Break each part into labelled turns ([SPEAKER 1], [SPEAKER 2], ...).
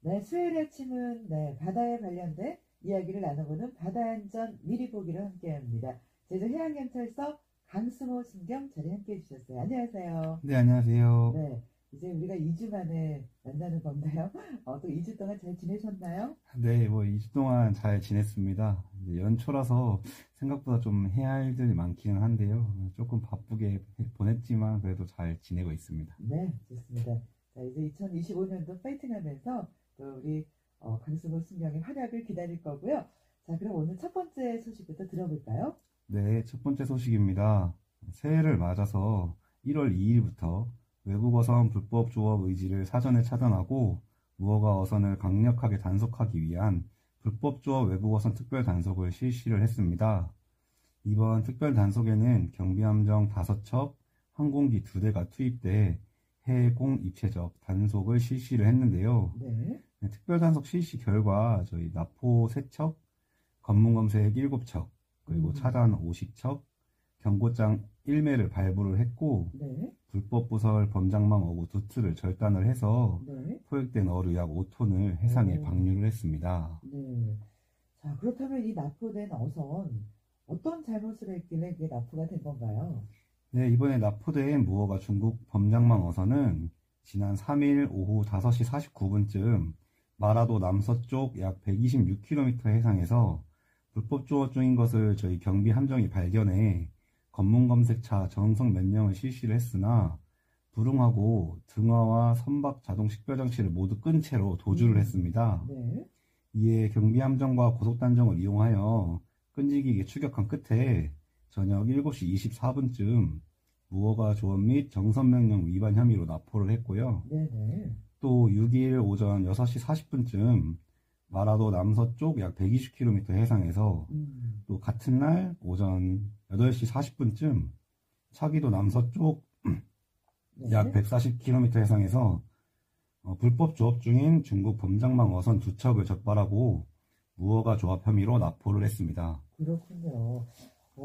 [SPEAKER 1] 네, 수요일 아침은 바다에 관련된 이야기를 나눠보는 바다안전 미리 보기를 함께합니다. 제주 해양경찰서 강승호 순경 자리 함께해 주셨어요. 안녕하세요.
[SPEAKER 2] 네, 안녕하세요.
[SPEAKER 1] 네, 이제 우리가 2주 만에 만나는 건가요? 또 2주 동안 잘 지내셨나요?
[SPEAKER 2] 네, 2주 동안 잘 지냈습니다. 이제 연초라서 생각보다 좀 해야 할 일들이 많기는 한데요. 조금 바쁘게 보냈지만 그래도 잘 지내고 있습니다.
[SPEAKER 1] 네, 좋습니다. 자, 이제 2025년도 파이팅 하면서 또 우리 강승호 순경의 활약을 기다릴 거고요. 자, 그럼 오늘 첫 번째 소식부터 들어볼까요?
[SPEAKER 2] 네, 첫 번째 소식입니다. 새해를 맞아서 1월 2일부터 외국어선 불법 조업 의지를 사전에 차단하고 무허가 어선을 강력하게 단속하기 위한 불법 조업 외국어선 특별 단속을 실시를 했습니다. 이번 특별 단속에는 경비함정 5척, 항공기 2대가 투입돼 해공 입체적 단속을 실시를 했는데요.
[SPEAKER 1] 네.
[SPEAKER 2] 특별 단속 실시 결과 저희 납포 3척, 검문검색 7척, 그리고 차단 50척, 경고장 1매를 발부를 했고
[SPEAKER 1] 네.
[SPEAKER 2] 불법 부설 범장망 어구 2트를 절단을 해서
[SPEAKER 1] 네.
[SPEAKER 2] 포획된 어류 약 5톤을 해상에
[SPEAKER 1] 오.
[SPEAKER 2] 방류를 했습니다.
[SPEAKER 1] 네. 자, 그렇다면 이 납포된 어선 어떤 잘못을 했길래 이게 납포가 된 건가요?
[SPEAKER 2] 네, 이번에 납포된 무허가 중국 범장망 어선은 지난 3일 오후 5시 49분쯤 마라도 남서쪽 약 126km 해상에서 불법 조업 중인 것을 저희 경비 함정이 발견해 검문검색차 정성 면령을 실시를 했으나 불응하고 등화와 선박 자동 식별 장치를 모두 끈 채로 도주를 했습니다.
[SPEAKER 1] 네.
[SPEAKER 2] 이에 경비 함정과 고속단정을 이용하여 끈질기게 추격한 끝에 저녁 7시 24분쯤 무허가 조업 및 정선명령 위반 혐의로 납포를 했고요.
[SPEAKER 1] 네네.
[SPEAKER 2] 또 6일 오전 6시 40분쯤 마라도 남서쪽 약 120km 해상에서 또 같은 날 오전 8시 40분쯤 차기도 남서쪽
[SPEAKER 1] 네.
[SPEAKER 2] 약 140km 해상에서 불법 조업 중인 중국 범장망 어선 2척을 적발하고 무허가 조업 혐의로 납포를 했습니다.
[SPEAKER 1] 그렇군요.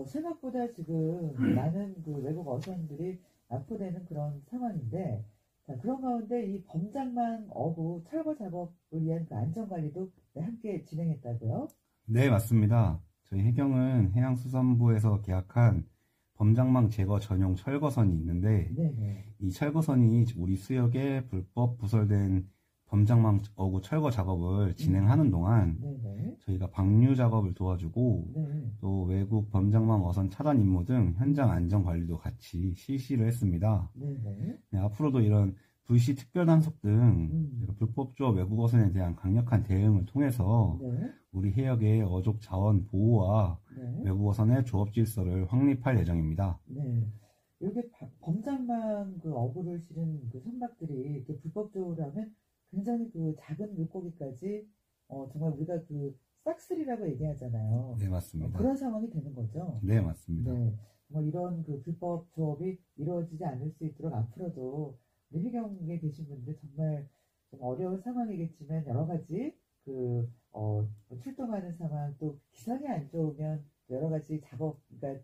[SPEAKER 1] 생각보다 지금 많은 그 외국 어선들이 납포되는 그런 상황인데, 자, 그런 가운데 이 범장망 어구 철거 작업을 위한 그 안전관리도 함께 진행했다고요?
[SPEAKER 2] 네, 맞습니다. 저희 해경은 해양수산부에서 계약한 범장망 제거 전용 철거선이 있는데
[SPEAKER 1] 네네.
[SPEAKER 2] 이 철거선이 우리 수역에 불법 부설된 범장망 어구 철거 작업을 진행하는 동안
[SPEAKER 1] 네네.
[SPEAKER 2] 저희가 방류 작업을 도와주고
[SPEAKER 1] 네.
[SPEAKER 2] 또 외국 범장망 어선 차단 임무 등 현장 안전 관리도 같이 실시를 했습니다.
[SPEAKER 1] 네네.
[SPEAKER 2] 네, 앞으로도 이런 불시 특별 단속 등 불법 조업 외국 어선에 대한 강력한 대응을 통해서
[SPEAKER 1] 네.
[SPEAKER 2] 우리 해역의 어족 자원 보호와
[SPEAKER 1] 네.
[SPEAKER 2] 외국 어선의 조업 질서를 확립할 예정입니다.
[SPEAKER 1] 네. 이렇게 범장망 그 어구를 실은 그 선박들이 이렇게 불법적으로 하면 굉장히 그 작은 물고기까지 정말 우리가 그 싹쓸이라고 얘기하잖아요.
[SPEAKER 2] 네, 맞습니다.
[SPEAKER 1] 그런 상황이 되는 거죠.
[SPEAKER 2] 네, 맞습니다.
[SPEAKER 1] 네. 정말 이런 그 불법 조업이 이루어지지 않을 수 있도록 앞으로도 우리 해경에 계신 분들 정말 좀 어려운 상황이겠지만 여러 가지 그 출동하는 상황 또 기상이 안 좋으면 여러 가지 작업 그러니까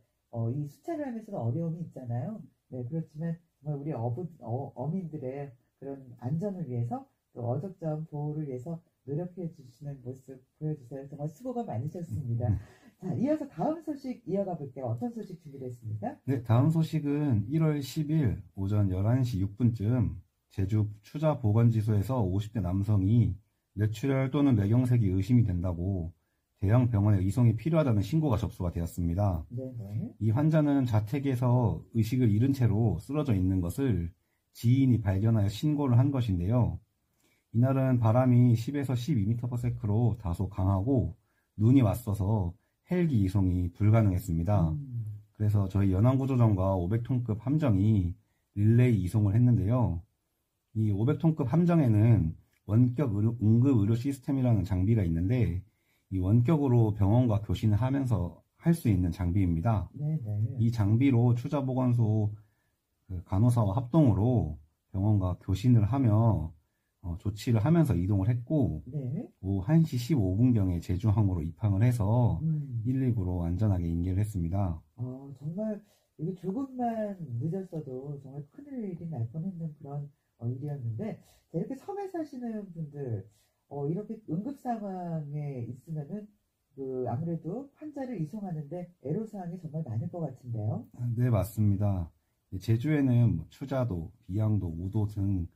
[SPEAKER 1] 이 수차를 하면서도 어려움이 있잖아요. 네, 그렇지만 정말 우리 어민들의 그런 안전을 위해서 또 어적자원 보호를 위해서 노력해 주시는 모습 보여주셔서 정말 수고가 많으셨습니다. 자, 이어서 다음 소식 이어가 볼게요. 어떤 소식 준비를 했습니까?
[SPEAKER 2] 네, 다음 소식은 1월 10일 오전 11시 6분쯤 제주 추자보건지소에서 50대 남성이 뇌출혈 또는 뇌경색이 의심이 된다고 대형 병원에 이송이 필요하다는 신고가 접수가 되었습니다.
[SPEAKER 1] 네네.
[SPEAKER 2] 이 환자는 자택에서 의식을 잃은 채로 쓰러져 있는 것을 지인이 발견하여 신고를 한 것인데요. 이날은 바람이 10에서 12m/s로 다소 강하고 눈이 왔어서 헬기 이송이 불가능했습니다. 그래서 저희 연안구조정과 500톤급 함정이 릴레이 이송을 했는데요. 이 500톤급 함정에는 원격 응급 의료 시스템이라는 장비가 있는데 이 원격으로 병원과 교신을 하면서 할 수 있는 장비입니다.
[SPEAKER 1] 네네.
[SPEAKER 2] 이 장비로 추자보건소 간호사와 합동으로 병원과 교신을 하며 조치를 하면서 이동을 했고
[SPEAKER 1] 네.
[SPEAKER 2] 오후 1시 15분경에 제주항으로 입항을 해서 119로 안전하게 인계를 했습니다.
[SPEAKER 1] 정말 이게 조금만 늦었어도 정말 큰일이 날 뻔했는 그런 일이었는데 자, 이렇게 섬에 사시는 분들 이렇게 응급 상황에 있으면은 아무래도 환자를 이송하는데 애로사항이 정말 많을 것 같은데요.
[SPEAKER 2] 네, 맞습니다. 제주에는 뭐 추자도, 비양도, 우도 등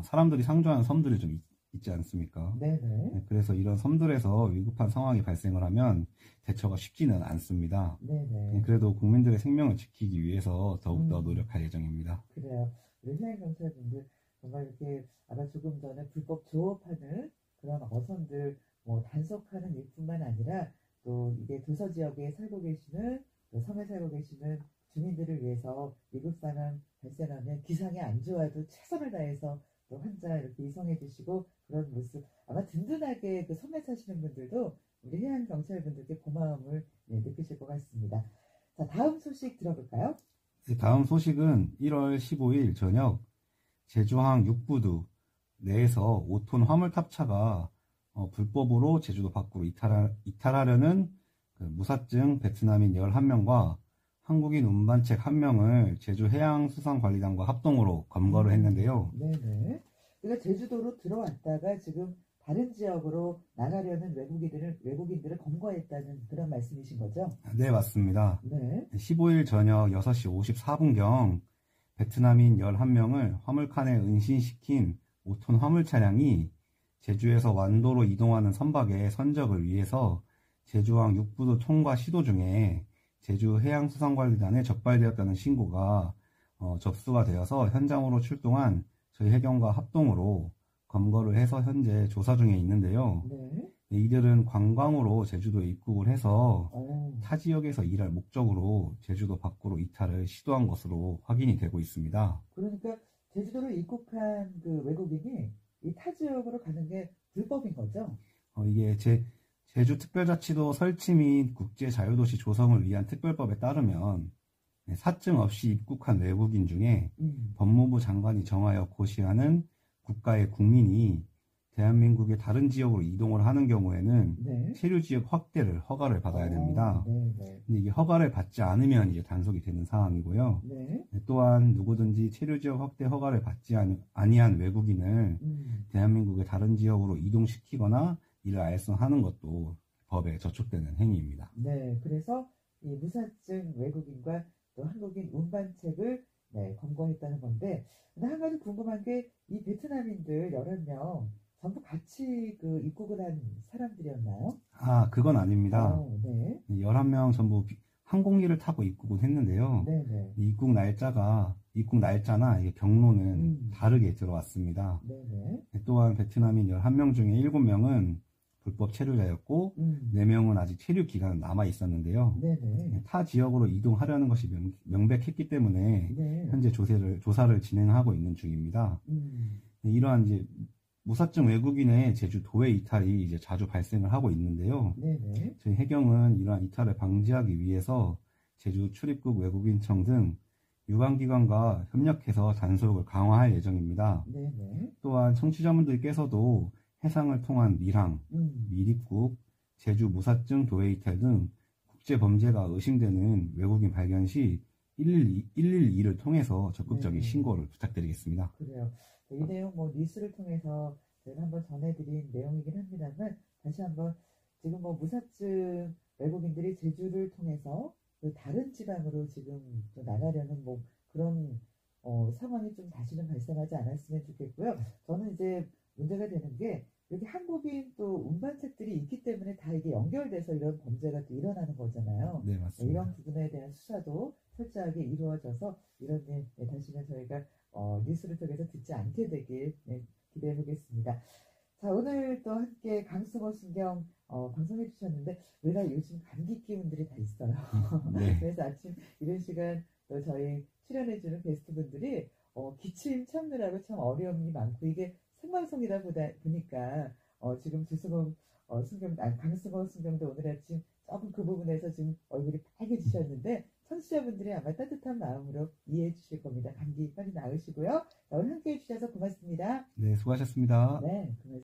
[SPEAKER 2] 사람들이 상주하는 섬들이 좀 있지 않습니까?
[SPEAKER 1] 네네.
[SPEAKER 2] 네, 그래서 이런 섬들에서 위급한 상황이 발생을 하면 대처가 쉽지는 않습니다.
[SPEAKER 1] 네네.
[SPEAKER 2] 그래도 국민들의 생명을 지키기 위해서 더욱더
[SPEAKER 1] 음,
[SPEAKER 2] 노력할 예정입니다.
[SPEAKER 1] 그래요. 우리 해양경찰분들 정말 이렇게 아까 조금 전에 불법 조업하는 그런 어선들 뭐 단속하는 일뿐만 아니라 또 이게 도서 지역에 살고 계시는 또 섬에 살고 계시는 주민들을 위해서 위급 상황 발생하면 기상이 안 좋아도 최선을 다해서 또 환자 이렇게 이송해 주시고 그런 모습 아마 든든하게 그 섬에 사시는 분들도 우리 해양경찰분들께 고마움을 느끼실 것 같습니다. 자, 다음 소식 들어볼까요?
[SPEAKER 2] 다음 소식은 1월 15일 저녁 제주항 육부두 내에서 5톤 화물 탑차가 불법으로 제주도 밖으로 이탈하려는 그 무사증 베트남인 11명과 한국인 운반책 1명을 제주해양수산관리단과 합동으로 검거를 했는데요.
[SPEAKER 1] 네네. 그러니까 제주도로 들어왔다가 지금 다른 지역으로 나가려는 외국인들을 검거했다는 그런 말씀이신 거죠?
[SPEAKER 2] 네, 맞습니다.
[SPEAKER 1] 네.
[SPEAKER 2] 15일 저녁 6시 54분경 베트남인 11명을 화물칸에 은신시킨 5톤 화물 차량이 제주에서 완도로 이동하는 선박의 선적을 위해서 제주항 육부도 통과 시도 중에 제주해양수산관리단에 적발되었다는 신고가 접수가 되어서 현장으로 출동한 저희 해경과 합동으로 검거를 해서 현재 조사 중에 있는데요.
[SPEAKER 1] 네.
[SPEAKER 2] 이들은 관광으로 제주도에 입국을 해서
[SPEAKER 1] 어,
[SPEAKER 2] 타 지역에서 일할 목적으로 제주도 밖으로 이탈을 시도한 것으로 확인이 되고 있습니다.
[SPEAKER 1] 그러니까 제주도로 입국한 그 외국인이 이 타 지역으로 가는 게 불법인 거죠?
[SPEAKER 2] 이게 제주특별자치도 설치 및 국제자유도시 조성을 위한 특별법에 따르면 사증 없이 입국한 외국인 중에 법무부 장관이 정하여 고시하는 국가의 국민이 대한민국의 다른 지역으로 이동을 하는 경우에는
[SPEAKER 1] 네.
[SPEAKER 2] 체류 지역 확대를 허가를 받아야 됩니다.
[SPEAKER 1] 네네.
[SPEAKER 2] 근데 이게 허가를 받지 않으면 이제 단속이 되는 상황이고요.
[SPEAKER 1] 네.
[SPEAKER 2] 또한 누구든지 체류 지역 확대 허가를 받지 아니한 외국인을 대한민국의 다른 지역으로 이동시키거나 이를 알선하는 것도 법에 저촉되는 행위입니다.
[SPEAKER 1] 네. 그래서 이 무사증 외국인과 또 한국인 운반책을 검거했다는 건데, 근데 한 가지 궁금한 게 이 베트남인들 11명 전부 같이 그 입국을 한 사람들이었나요?
[SPEAKER 2] 그건 아닙니다.
[SPEAKER 1] 네.
[SPEAKER 2] 11명 전부 항공기를 타고 입국은 했는데요.
[SPEAKER 1] 네네.
[SPEAKER 2] 입국 날짜나 이게 경로는 다르게 들어왔습니다.
[SPEAKER 1] 네네.
[SPEAKER 2] 또한 베트남인 11명 중에 7명은 불법 체류자였고 4명은 아직 체류 기간은 남아 있었는데요.
[SPEAKER 1] 네네.
[SPEAKER 2] 타 지역으로 이동하려는 것이 명백했기 때문에
[SPEAKER 1] 네.
[SPEAKER 2] 현재 조사를 진행하고 있는 중입니다. 이러한 이제 무사증 외국인의 제주도에 이탈이 이제 자주 발생을 하고 있는데요.
[SPEAKER 1] 네네.
[SPEAKER 2] 저희 해경은 이러한 이탈을 방지하기 위해서 제주 출입국 외국인청 등 유관기관과 협력해서 단속을 강화할 예정입니다.
[SPEAKER 1] 네네.
[SPEAKER 2] 또한 청취자분들께서도 해상을 통한 밀항, 밀입국, 제주 무사증 도에 이탈 등 국제범죄가 의심되는 외국인 발견 시 112를 통해서 적극적인
[SPEAKER 1] 네.
[SPEAKER 2] 신고를 부탁드리겠습니다.
[SPEAKER 1] 그래요. 이 내용 뭐 뉴스를 통해서 제가 한번 전해드린 내용이긴 합니다만 다시 한번 지금 뭐 무사증 외국인들이 제주를 통해서 그 다른 지방으로 지금 또 나가려는 뭐 그런 상황이 좀 다시는 발생하지 않았으면 좋겠고요. 저는 이제 문제가 되는 게 여기 한국인 또 운반책들이 있기 때문에 다 이게 연결돼서 이런 범죄가 또 일어나는 거잖아요.
[SPEAKER 2] 네, 맞습니다.
[SPEAKER 1] 이런 부분에 대한 수사도 철저하게 이루어져서 이런 일 다시는 저희가 뉴스를 통해서 듣지 않게 되길 기대해 보겠습니다. 자, 오늘 또 함께 강승호 순경 방송해 주셨는데 우리가 요즘 감기 기운들이 다 있어요.
[SPEAKER 2] 네.
[SPEAKER 1] 그래서 아침 이런 시간 또 저희 출연해 주는 게스트분들이 기침 참느라고 참 어려움이 많고 이게 생방송이다 보니까 지금 강승호 순경도 오늘 아침 조금 그 부분에서 지금 얼굴이 빨개지셨는데 청취자분들이 아마 따뜻한 마음으로 이해해 주실 겁니다. 감기 빨리 나으시고요. 오늘 함께 해주셔서 고맙습니다.
[SPEAKER 2] 네, 수고하셨습니다.
[SPEAKER 1] 네, 고맙습니다.